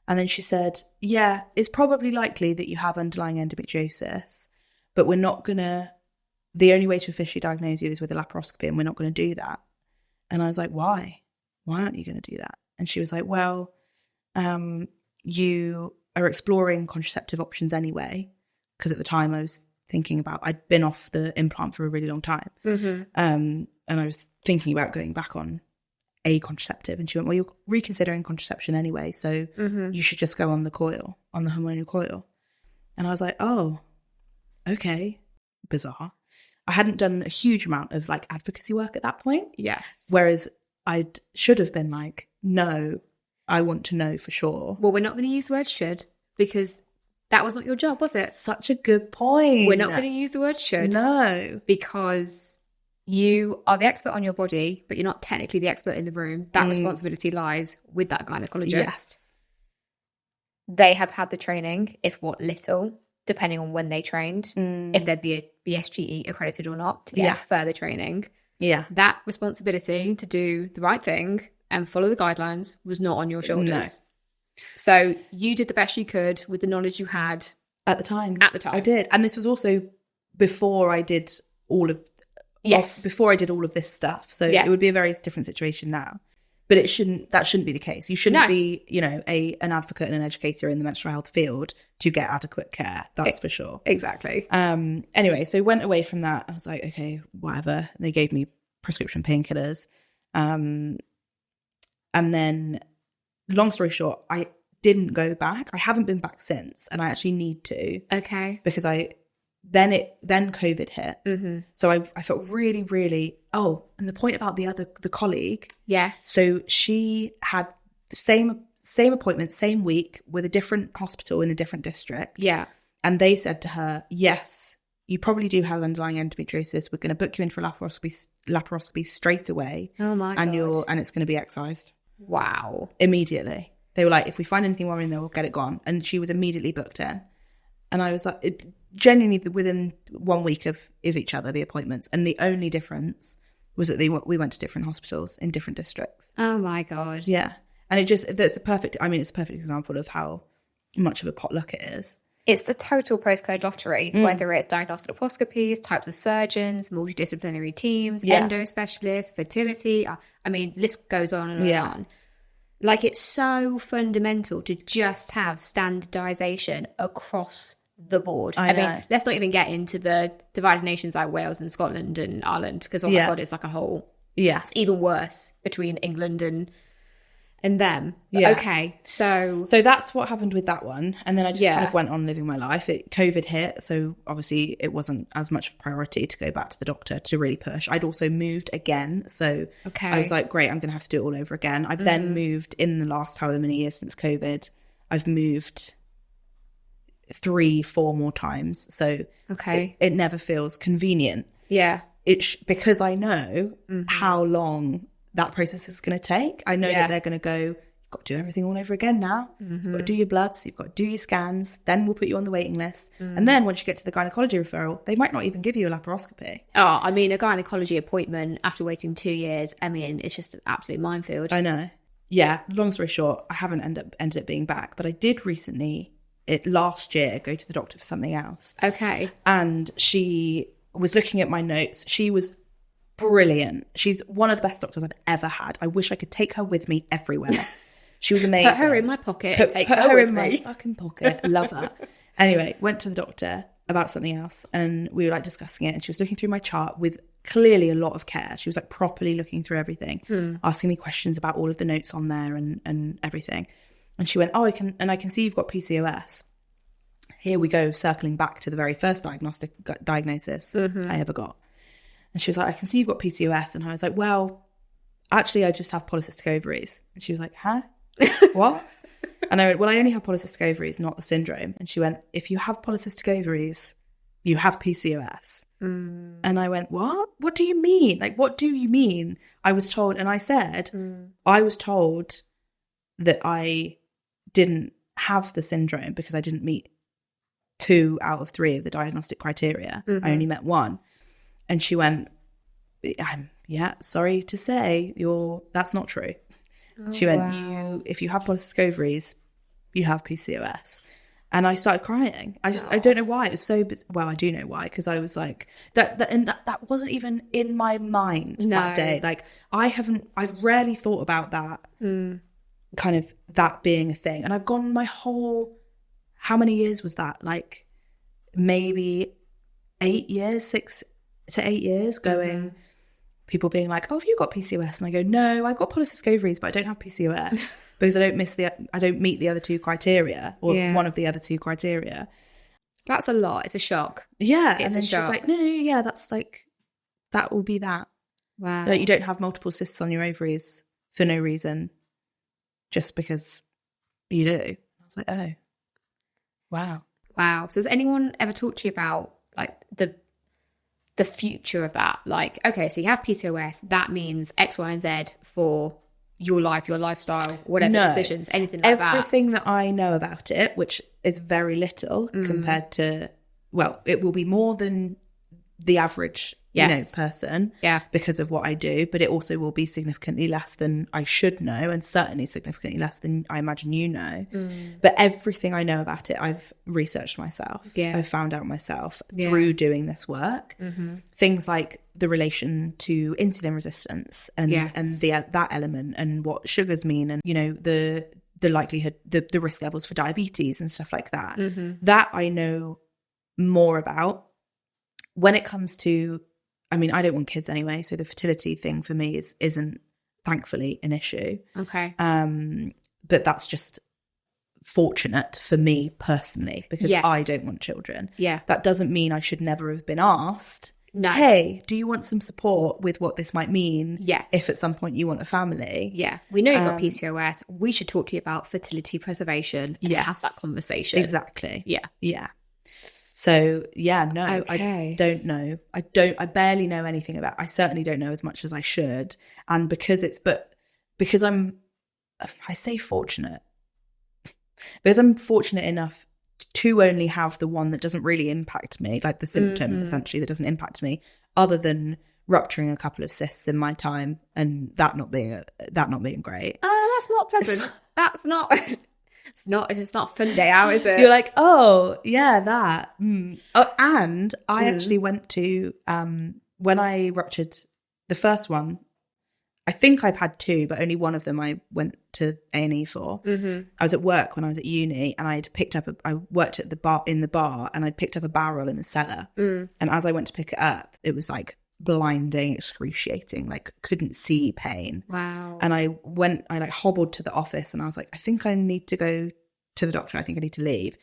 And then she said, "Yeah, it's probably likely that you have underlying endometriosis, but the only way to officially diagnose you is with a laparoscopy, and we're not going to do that." And I was like, "Why? Why aren't you going to do that?" And she was like, "Well, you are exploring contraceptive options anyway," because at the time I'd been off the implant for a really long time. And I was thinking about going back on a contraceptive. And she went, "Well, you're reconsidering contraception anyway, so you should just go on the hormonal coil." And I was like, "Oh, okay." Bizarre. I hadn't done a huge amount of like advocacy work at that point. Yes. Whereas I should have been like, "No, I want to know for sure." Well, we're not going to use the word should, because that was not your job, was it? Such a good point. We're not going to use the word should. No. Because you are the expert on your body, but you're not technically the expert in the room. That responsibility lies with that gynecologist. Yes. They have had the training, if what little, depending on when they trained, if they'd be BSGE accredited or not, to get further training. Yeah. That responsibility to do the right thing and follow the guidelines was not on your shoulders. No. So you did the best you could with the knowledge you had at the time. I did. And this was also before I did all of this stuff. So it would be a very different situation now. But that shouldn't be the case. You shouldn't be, an advocate and an educator in the menstrual health field to get adequate care. That's for sure. Exactly. Anyway, so went away from that. I was like, okay, whatever. They gave me prescription painkillers. And then, long story short, I didn't go back. I haven't been back since, and I actually need to. Okay. Because then COVID hit. So I felt really, really, and the point about the colleague. Yes. So she had the same appointment, same week, with a different hospital in a different district. Yeah. And they said to her, "Yes, you probably do have underlying endometriosis. We're going to book you in for laparoscopy straight away. Oh my God. And it's going to be excised." Wow. Immediately. They were like, "If we find anything worrying, then we'll get it gone." And she was immediately booked in. And I was like, genuinely within 1 week of each other, the appointments. And the only difference was that we went to different hospitals in different districts. Oh my God. Yeah. And it's a perfect example of how much of a potluck it is. It's the total postcode lottery, whether it's diagnostic laparoscopies, types of surgeons, multidisciplinary teams, endo specialists, fertility. I mean, list goes on and on. Like, it's so fundamental to just have standardization across the board. I mean, let's not even get into the divided nations like Wales and Scotland and Ireland, because, oh my God, it's like a whole... Yeah. It's even worse between England and them. But okay, so that's what happened with that one. And then I just kind of went on living my life. COVID hit, so obviously it wasn't as much of a priority to go back to the doctor to really push. I'd also moved again, so I was like, great, I'm going to have to do it all over again. I've then moved in the last however many years since COVID. I've moved 3-4 more times, so it never feels convenient. It's because I know how long that process is going to take. I know that they're going to go, you've got to do everything all over again now. You've got to do your bloods, you've got to do your scans, then we'll put you on the waiting list. And then once you get to the gynecology referral, they might not even give you a laparoscopy. Oh, I mean, a gynecology appointment after waiting 2 years, I mean, it's just an absolute minefield. I know. Yeah, long story short, I haven't ended up being back, but I did recently, last year, go to the doctor for something else. Okay. And she was looking at my notes. She was brilliant. She's one of the best doctors I've ever had. I wish I could take her with me everywhere. She was amazing. Put her in my pocket. Put her in my fucking pocket. Love her. Anyway, went to the doctor about something else, and we were like discussing it, and she was looking through my chart with clearly a lot of care. She was like properly looking through everything, asking me questions about all of the notes on there and everything. And she went, I can see you've got PCOS. Here we go, circling back to the very first diagnosis I ever got. And she was like, I can see you've got PCOS. And I was like, well, actually, I just have polycystic ovaries. And she was like, huh? What? And I went, well, I only have polycystic ovaries, not the syndrome. And she went, if you have polycystic ovaries, you have PCOS. And I went, what? What do you mean? Like, what do you mean? I was told, and I said, I was told that I didn't have the syndrome because I didn't meet 2 out of 3 of the diagnostic criteria. I only met 1. And she went, sorry to say, that's not true. She went, if you have polycystic ovaries, you have PCOS. And I started crying. I don't know why. It was so, well, I do know why, because I was like, that wasn't even in my mind that day. Like, I've rarely thought about that, kind of that being a thing. And I've gone my whole, how many years was that? Like, maybe 8 years, 6 to 8 years going, people being like, oh, have you got PCOS? And I go, no, I've got polycystic ovaries, but I don't have PCOS because I don't meet the other 2 criteria, or one of the other 2 criteria. That's a lot. It's a shock. Yeah. It's and then she was like, no, that's like, that will be that. Wow. Like, you don't have multiple cysts on your ovaries for no reason, just because you do. I was like, oh, wow. So has anyone ever talked to you about like the future of that? Like, okay, so you have PCOS, that means X, Y, and Z for your life, your lifestyle, whatever decisions, anything like that. Everything that I know about it, which is very little compared to, well, it will be more than the average person because of what I do, but it also will be significantly less than I should know, and certainly significantly less than I imagine you know. But everything I know about it, I've researched myself. I've found out myself through doing this work. Things like the relation to insulin resistance and that element, and what sugars mean, and the likelihood, the risk levels for diabetes and stuff like that. That I know more about. When it comes to, I mean, I don't want kids anyway, so the fertility thing for me isn't thankfully an issue. Okay. But that's just fortunate for me personally, because I don't want children. Yeah. That doesn't mean I should never have been asked, hey, do you want some support with what this might mean? Yes. If at some point you want a family. Yeah. We know you've got PCOS. We should talk to you about fertility preservation and have that conversation. Exactly. Yeah. Yeah. So no, okay. I don't know. I barely know anything about, I certainly don't know as much as I should. And because I say fortunate, because I'm fortunate enough to only have the one that doesn't really impact me, like the symptom essentially that doesn't impact me, other than rupturing a couple of cysts in my time, and that not being great. That's not pleasant. That's not. It's not a fun day out, is it? You're like, oh yeah, that. And I actually went to when I ruptured the first one. I think I've had two, but only one of them I went to A&E for. I was at work when I was at uni, and I worked at the bar, and I'd picked up a barrel in the cellar. And as I went to pick it up, it was like blinding, excruciating, like couldn't see pain. Wow. And I like hobbled to the office, and I was like, I think I need to go to the doctor. I think I need to leave.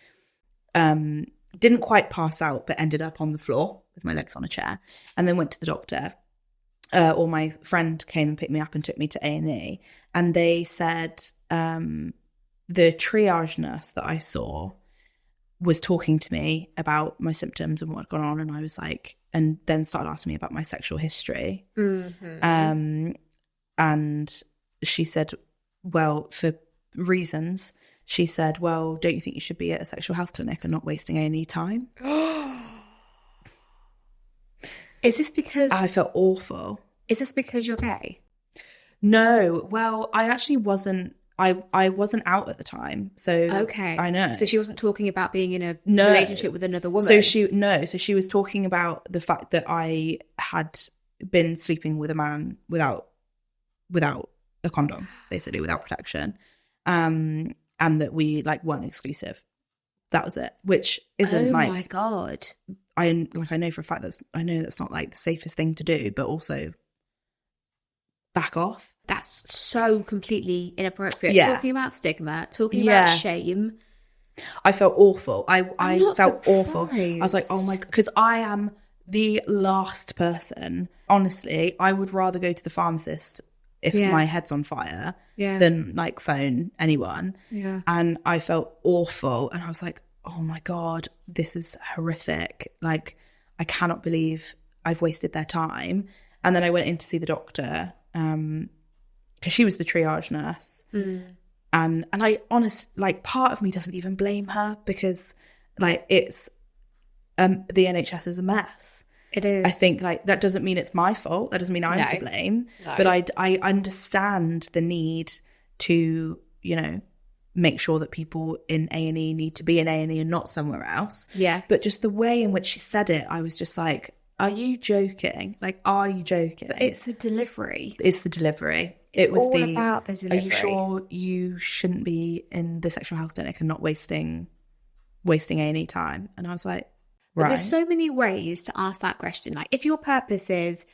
Didn't quite pass out, but ended up on the floor with my legs on a chair, and then went to the doctor. Or my friend came and picked me up and took me to A&E, and they said the triage nurse that I saw was talking to me about my symptoms and what had gone on, and I was like, and then started asking me about my sexual history. And she said, well, for reasons, she said, well, don't you think you should be at a sexual health clinic and not wasting A&E time? Is this because... I felt awful. Is this because you're gay? No. Well, I actually wasn't... I wasn't out at the time. So... Okay. I know. So she wasn't talking about being in a relationship with another woman? So she was talking about the fact that I had been sleeping with a man without a condom, basically, without protection. And that we, like, weren't exclusive. That was it. Which isn't like... Oh, my God. I know for a fact that's not like the safest thing to do, but also back off. That's so completely inappropriate. Yeah. Talking about stigma, talking about shame. I felt awful. I felt surprised. awful. I was like, oh my God, because I am the last person. Honestly, I would rather go to the pharmacist if my head's on fire than like phone anyone. Yeah. And I felt awful, and I was like, oh my God, this is horrific. Like, I cannot believe I've wasted their time. And then I went in to see the doctor because she was the triage nurse. And I honestly, like, part of me doesn't even blame her, because like it's the NHS is a mess. It is. I think like that doesn't mean it's my fault. That doesn't mean I'm to blame. No. But I understand the need to, you know, make sure that people in A&E need to be in A&E and not somewhere else. Yes. But just the way in which she said it, I was just like, are you joking? Like, are you joking? But it's the delivery. It's the delivery. It was all about the delivery. Are you sure you shouldn't be in the sexual health clinic and not wasting A&E time? And I was like, right. But there's so many ways to ask that question. Like, if your purpose is,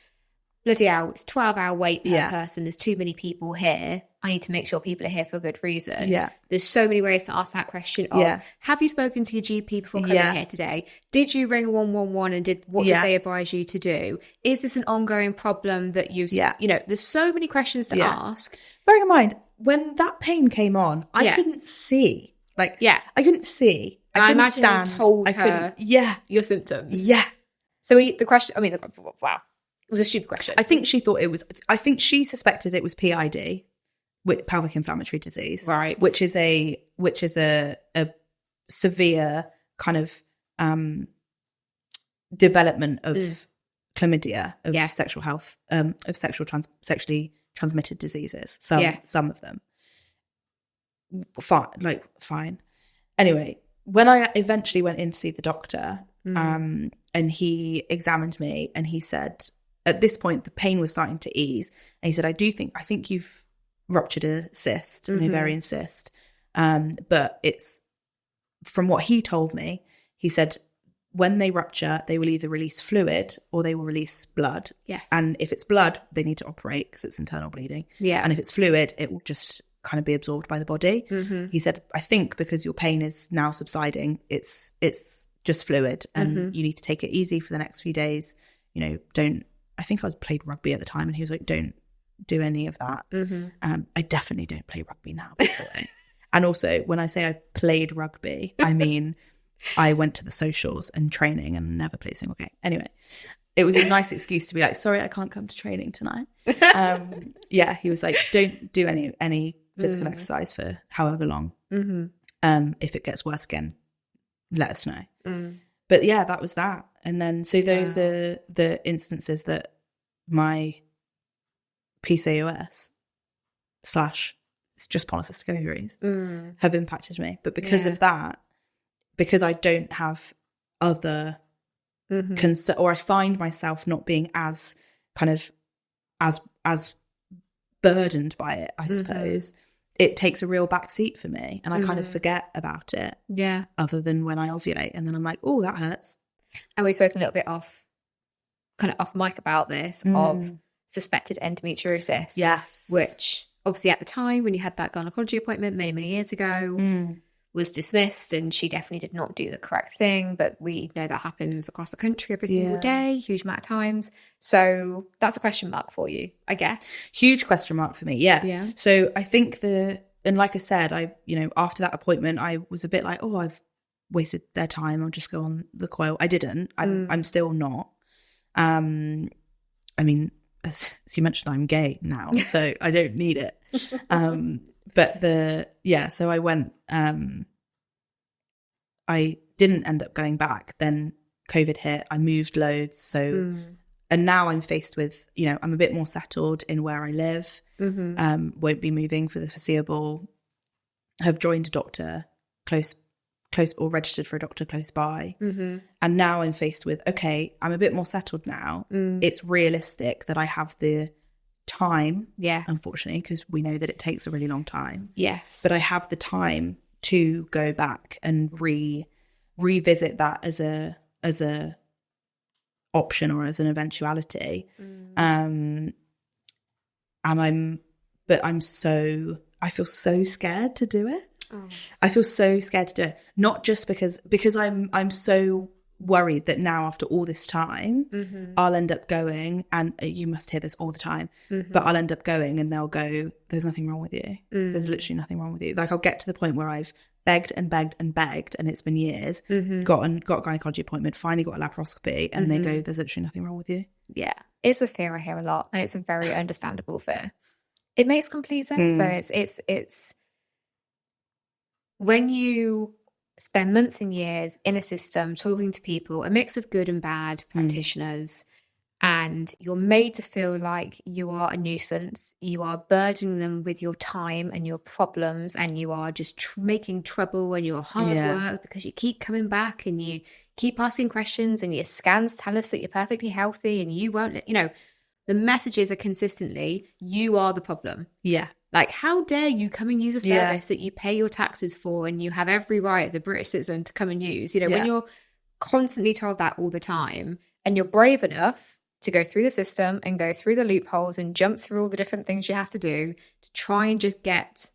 bloody hell, it's 12-hour wait per person, there's too many people here, I need to make sure people are here for a good reason. Yeah. There's so many ways to ask that question of, have you spoken to your GP before coming here today? Did you ring 111 and did they advise you to do? Is this an ongoing problem that you know, there's so many questions to ask. Bearing in mind, when that pain came on, I couldn't see. Like, I couldn't see. I imagine stand. You told her your symptoms. Yeah. So the question, I mean, wow. It was a stupid question. I think she suspected it was PID, with pelvic inflammatory disease, right? Which is a severe kind of development of chlamydia, of sexual health, of sexually transmitted diseases. Some of them. Fine. Anyway, when I eventually went in to see the doctor, and he examined me, and he said, at this point, the pain was starting to ease. And he said, I think you've ruptured a cyst, an ovarian cyst. But it's, from what he told me, he said, when they rupture, they will either release fluid or they will release blood. Yes. And if it's blood, they need to operate because it's internal bleeding. Yeah. And if it's fluid, it will just kind of be absorbed by the body. He said, I think because your pain is now subsiding, it's just fluid, and you need to take it easy for the next few days. You know, I think I played rugby at the time, and he was like, don't do any of that. I definitely don't play rugby now, by the way. And also, when I say I played rugby, I mean I went to the socials and training and never played a single game. Anyway, it was a nice excuse to be like, sorry, I can't come to training tonight. He was like, don't do any physical exercise for however long. If it gets worse again, let us know. But yeah, that was that. And then, so those are the instances that my PCOS / it's just polycystic ovaries have impacted me. But because of that, because I don't have other concern, or I find myself not being as kind of as burdened by it, I suppose, it takes a real backseat for me, and I kind of forget about it. Yeah. Other than when I ovulate, and then I'm like, oh, that hurts. And we've spoken a little bit off mic about this of suspected endometriosis. Yes. Which obviously at the time when you had that gynecology appointment many years ago was dismissed, and she definitely did not do the correct thing. But we know that happens across the country every single day, huge amount of times. So that's a question mark for you, I guess. Huge question mark for me. Yeah. Yeah. So I think and like I said, after that appointment, I was a bit like, oh, I've wasted their time. I'll just go on the coil. I didn't. I'm still not. I mean, as you mentioned, I'm gay now, so I don't need it. But so I went, I didn't end up going back. Then COVID hit, I moved loads. So, and now I'm faced with, I'm a bit more settled in where I live, won't be moving for the foreseeable, have joined a doctor close or registered for a doctor close by. And now I'm faced with, okay, I'm a bit more settled now. It's realistic that I have the time, unfortunately, because we know that it takes a really long time. Yes. But I have the time to go back and revisit that as a option or as an eventuality. And I feel so scared to do it. I feel so scared to do it. Not just because I'm so worried that now after all this time I'll end up going, and you must hear this all the time, but I'll end up going and they'll go, there's nothing wrong with you. There's literally nothing wrong with you. Like, I'll get to the point where I've begged and begged and begged, and it's been years, got a gynecology appointment, finally got a laparoscopy, and they go, there's literally nothing wrong with you. Yeah. It's a fear I hear a lot, and it's a very understandable fear. It makes complete sense though. It's when you spend months and years in a system talking to people, a mix of good and bad practitioners, and you're made to feel like you are a nuisance, you are burdening them with your time and your problems, and you are just making trouble, and you're hard work because you keep coming back and you keep asking questions, and your scans tell us that you're perfectly healthy and you won't, the messages are consistently, you are the problem. Yeah. Like, how dare you come and use a service that you pay your taxes for and you have every right as a British citizen to come and use? When you're constantly told that all the time, and you're brave enough to go through the system and go through the loopholes and jump through all the different things you have to do to try and just get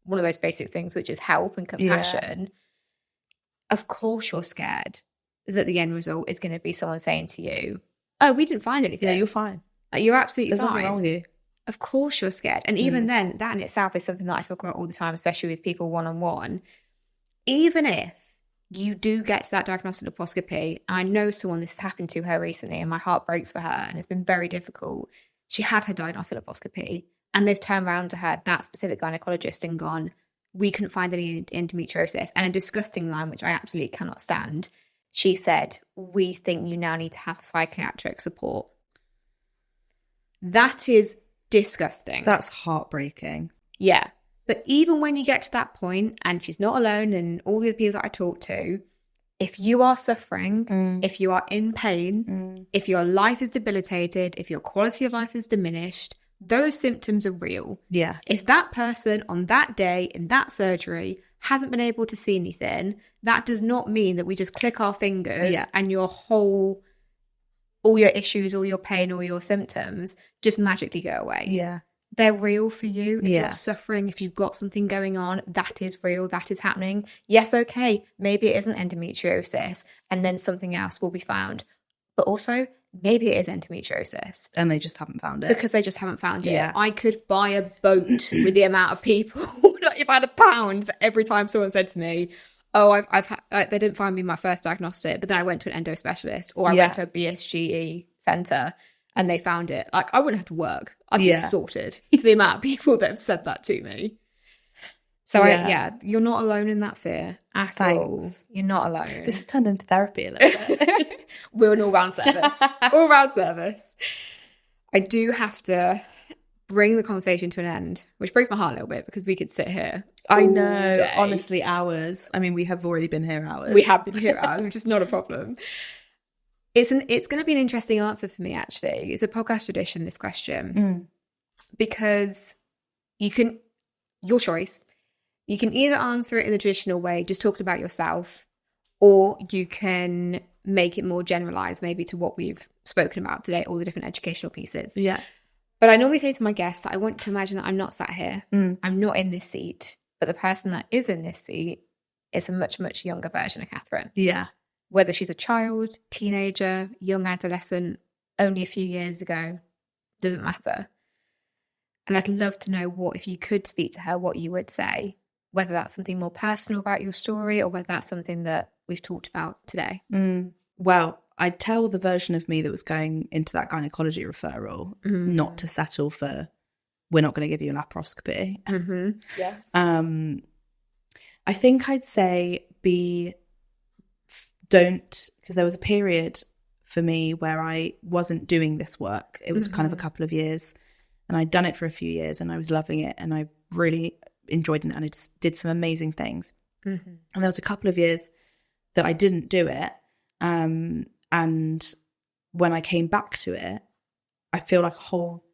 one of those basic things, which is help and compassion. Of course you're scared that the end result is going to be someone saying to you, oh, we didn't find anything. Yeah, you're fine. You're absolutely fine. There's nothing wrong with you. Of course you're scared. And even then, that in itself is something that I talk about all the time, especially with people one-on-one. Even if you do get to that diagnostic laparoscopy, I know someone, this has happened to her recently, and my heart breaks for her, and it's been very difficult. She had her diagnostic laparoscopy, and they've turned around to her, that specific gynecologist, and gone, we couldn't find any endometriosis. And a disgusting line, which I absolutely cannot stand, she said, we think you now need to have psychiatric support. That is disgusting. That's heartbreaking. Yeah. But even when you get to that point, and she's not alone, and all the other people that I talk to, if you are suffering, if you are in pain, if your life is debilitated, if your quality of life is diminished, those symptoms are real. Yeah. If that person on that day in that surgery hasn't been able to see anything, that does not mean that we just click our fingers and all your issues, all your pain, all your symptoms just magically go away. Yeah. They're real for you. If you're suffering, if you've got something going on, that is real, that is happening. Yes, okay, maybe it isn't endometriosis, and then something else will be found. But also, maybe it is endometriosis. And they just haven't found it. Because they just haven't found it. Yeah. I could buy a boat with the amount of people. Like, if I had £1 for every time someone said to me, oh, I've had, they didn't find me my first diagnostic, but then I went to an endo specialist, or I went to a BSGE centre and they found it. Like, I wouldn't have to work. I'd be sorted. The amount of people that have said that to me. So you're not alone in that fear. at all. You're not alone. This has turned into therapy a little bit. We're an all-round service. All-round service. I do have to bring the conversation to an end, which breaks my heart a little bit because we could sit here. I know, day. Honestly, hours. I mean, we have already been here hours. We have been here hours, which is not a problem. It's going to be an interesting answer for me, actually. It's a podcast tradition, this question, because your choice. You can either answer it in the traditional way, just talking about yourself, or you can make it more generalized, maybe to what we've spoken about today, all the different educational pieces. Yeah. But I normally say to my guests that I want to imagine that I'm not sat here. I'm not in this seat, but the person that is in this seat is a much, much younger version of Kathryn. Yeah. Whether she's a child, teenager, young adolescent, only a few years ago, doesn't matter. And I'd love to know if you could speak to her, what you would say, whether that's something more personal about your story or whether that's something that we've talked about today. Well, I'd tell the version of me that was going into that gynecology referral not to settle for, we're not going to give you a laparoscopy. Yes. I think I'd say don't, because there was a period for me where I wasn't doing this work. It was kind of a couple of years, and I'd done it for a few years and I was loving it and I really enjoyed it and I just did some amazing things. And there was a couple of years that I didn't do it. And when I came back to it, I feel like a whole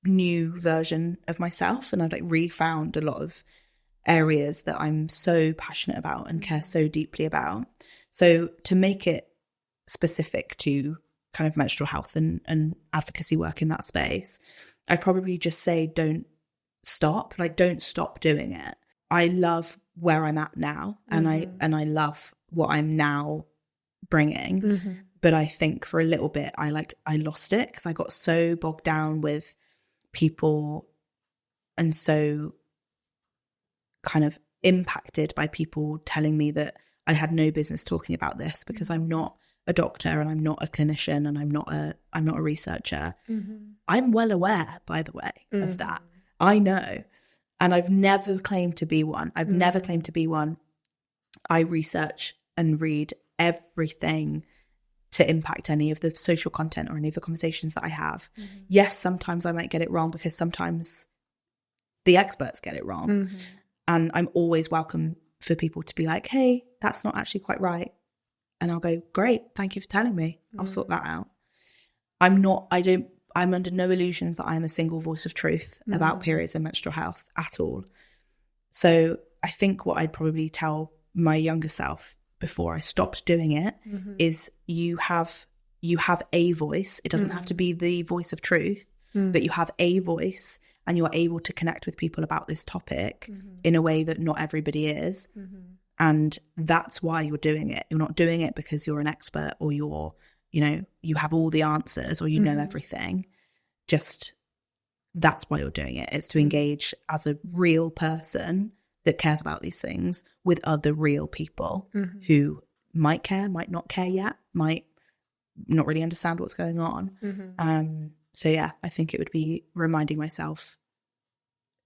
new version of myself, and I've like refound a lot of areas that I'm so passionate about and care so deeply about. So to make it specific to kind of menstrual health and advocacy work in that space, I'd probably just say don't stop doing it. I love where I'm at now, and I love what I'm now bringing. But I think for a little bit I lost it because I got so bogged down with people and so kind of impacted by people telling me that I had no business talking about this because I'm not a doctor and I'm not a clinician and I'm not a researcher. I'm well aware, by the way, of that. I know. And I've never claimed to be one. I research and read everything to impact any of the social content or any of the conversations that I have. Yes, sometimes I might get it wrong because sometimes the experts get it wrong. And I'm always welcome for people to be like, hey, that's not actually quite right. And I'll go, great, thank you for telling me. I'll sort that out. I'm under no illusions that I'm a single voice of truth about periods and menstrual health at all. So I think what I'd probably tell my younger self before I stopped doing it is you have a voice. It doesn't have to be the voice of truth, but you have a voice and you're able to connect with people about this topic in a way that not everybody is. And that's why you're doing it. You're not doing it because you're an expert or you have all the answers or you know everything. Just that's why you're doing it. It's to engage as a real person that cares about these things with other real people who might care, might not care yet, might not really understand what's going on. So yeah, I think it would be reminding myself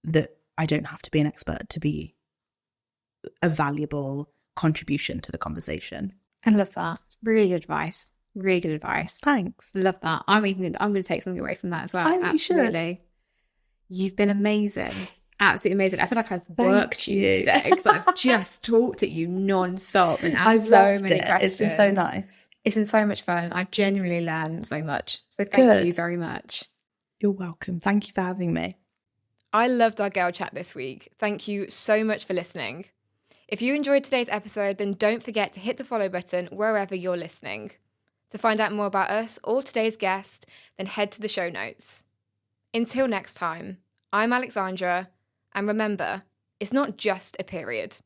that I don't have to be an expert to be a valuable contribution to the conversation. I love that. Really good advice. Really good advice. Thanks. Love that. I'm going to take something away from that as well. I think absolutely. You should. You've been amazing. Absolutely amazing. I feel like I've worked you today because I've just talked at you non-stop and asked so many questions. It's been so nice. It's been so much fun. I've genuinely learned so much. So thank you very much. You're welcome. Thank you for having me. I loved our girl chat this week. Thank you so much for listening. If you enjoyed today's episode, then don't forget to hit the follow button wherever you're listening. To find out more about us or today's guest, then head to the show notes. Until next time, I'm Alexandra, and remember, it's not just a period.